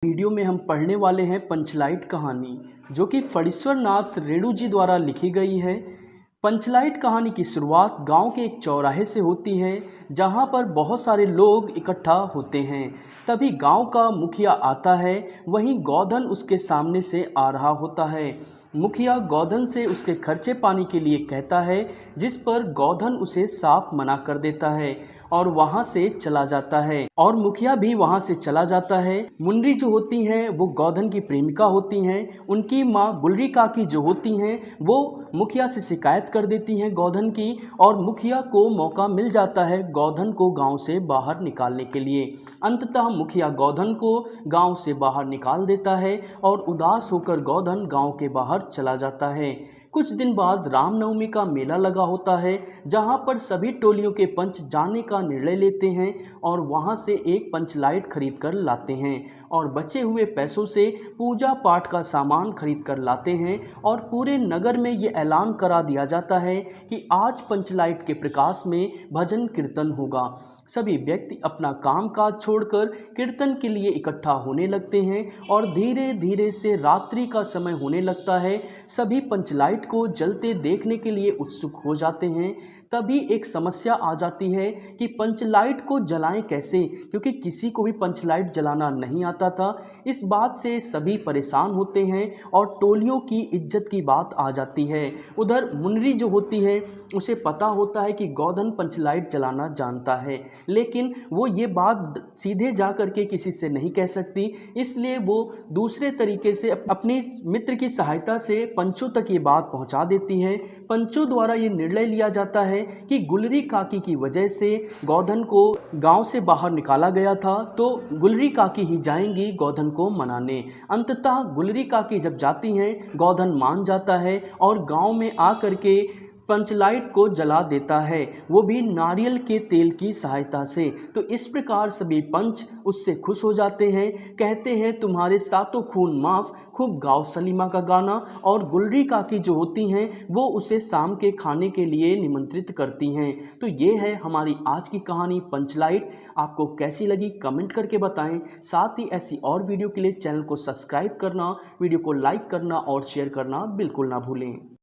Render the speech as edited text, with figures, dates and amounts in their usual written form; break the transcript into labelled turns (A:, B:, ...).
A: Video में हम पढ़ने वाले हैं पंचलाइट कहानी, जो कि फणीश्वर नाथ रेणु जी द्वारा लिखी गई है। पंचलाइट कहानी की शुरुआत गांव के एक चौराहे से होती है, जहां पर बहुत सारे लोग इकट्ठा होते हैं। तभी गांव का मुखिया आता है, वहीं गोधन उसके सामने से आ रहा होता है। मुखिया गोधन से उसके खर्चे पानी के लिए कहता है, जिस पर गोधन उसे साफ मना कर देता है और वहां से चला जाता है। और मुखिया भी वहां से चला जाता है। मुन्नी जो होती हैं वो गोधन की प्रेमिका होती हैं। उनकी माँ गुलरी काकी जो होती हैं वो मुखिया से शिकायत कर देती हैं गोधन की, और मुखिया को मौका मिल जाता है गोधन को गांव से बाहर निकालने के लिए। अंततः मुखिया गोधन को गांव से बाहर निकाल देता है और उदास होकर गोधन गांव के बाहर चला जाता है। कुछ दिन बाद रामनवमी का मेला लगा होता है, जहां पर सभी टोलियों के पंच जाने का निर्णय लेते हैं और वहां से एक पंचलाइट खरीद कर लाते हैं और बचे हुए पैसों से पूजा पाठ का सामान खरीद कर लाते हैं। और पूरे नगर में ये ऐलान करा दिया जाता है कि आज पंचलाइट के प्रकाश में भजन कीर्तन होगा। सभी व्यक्ति अपना कामकाज छोड़कर कीर्तन के लिए इकट्ठा होने लगते हैं और धीरे धीरे से रात्रि का समय होने लगता है। सभी पंचलाइट को जलते देखने के लिए उत्सुक हो जाते हैं। तभी एक समस्या आ जाती है कि पंचलाइट को जलाएं कैसे, क्योंकि किसी को भी पंचलाइट जलाना नहीं आता था। इस बात से सभी परेशान होते हैं और टोलियों की इज्जत की बात आ जाती है। उधर मुन्नी जो होती है उसे पता होता है कि गोधन पंचलाइट जलाना जानता है, लेकिन वो ये बात सीधे जा कर के किसी से नहीं कह सकती। इसलिए वो दूसरे तरीके से अपनी मित्र की सहायता से पंचों तक ये बात पहुंचा देती है। पंचों द्वारा ये निर्णय लिया जाता है कि गुलरी काकी की वजह से गोधन को गांव से बाहर निकाला गया था, तो गुलरी काकी ही जाएंगी गोधन को मनाने। अंततः गुलरी काकी जब जाती हैं, गोधन मान जाता है और गांव में आकर के पंचलाइट को जला देता है, वो भी नारियल के तेल की सहायता से। तो इस प्रकार सभी पंच उससे खुश हो जाते हैं, कहते हैं तुम्हारे सातों खून माफ, खूब गाओ सलीमा का गाना। और गुलरी काकी जो होती हैं वो उसे शाम के खाने के लिए निमंत्रित करती हैं। तो ये है हमारी आज की कहानी पंचलाइट। आपको कैसी लगी कमेंट करके बताएं। साथ ही ऐसी और वीडियो के लिए चैनल को सब्सक्राइब करना, वीडियो को लाइक करना और शेयर करना बिल्कुल ना भूलें।